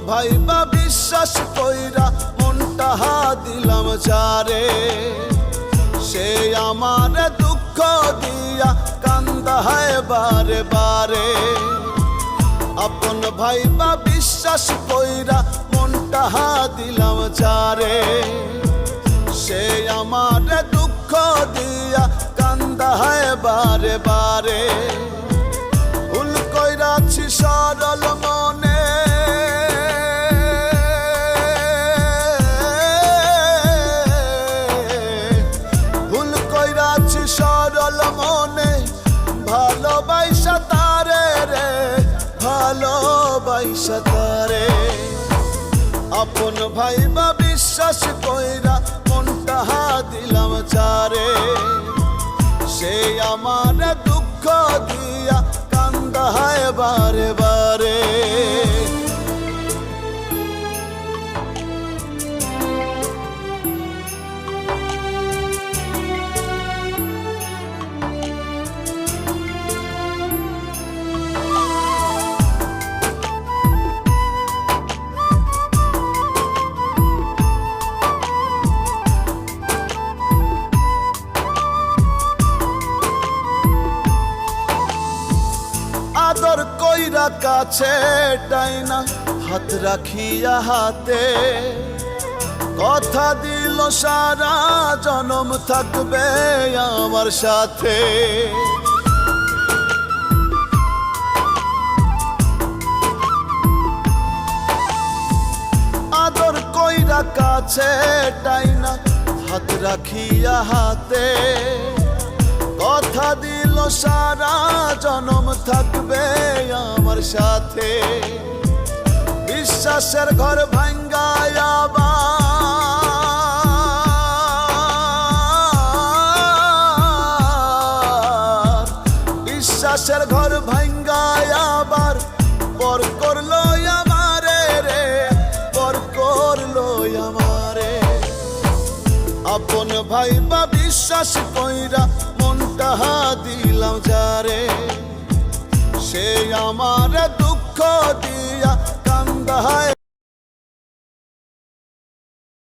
Viva বিশ্বাস কইরা মনটা দিলাম যারে, সে আমার দুঃখ দিয়া কান্দায় বারে বারে। আপন ভাইবা বিশ্বাস কইরা মনটা দিলাম যারে, সে আমার দুঃখ দিয়া কান্দায় বারে বারে। ভুল কইরাছি সরল মনে, ভুল কইরাছি সরল মনে, ভালোবাসা তারে রে, ভালোবাসা তারে। আপন ভাইবা বিশ্বাস কইরা মনটা দিলাম যারে, সে আমার দুঃখ দিয়া কান্দায় বারে বারে। আদর কইরা কাছে টাইনা হাত রাখিয়া হাতে, কথা দিল সারা জনম থাকবে আমার সাথে। আদর কইরা কাছে টাইনা হাত রাখিয়া হাতে, কথা দিল সারা জনম থাকবে আমার সাথে। বিশ্বাসের ঘর ভাঙ্গায় আবার, বিশ্বাসের ঘর ভাঙ্গায় আবার পর করলো আমারে রে, পর করলো আমারে। আপন ভাইবা বিশ্বাস কইরা মনটা দিলাম যারে, সে আমার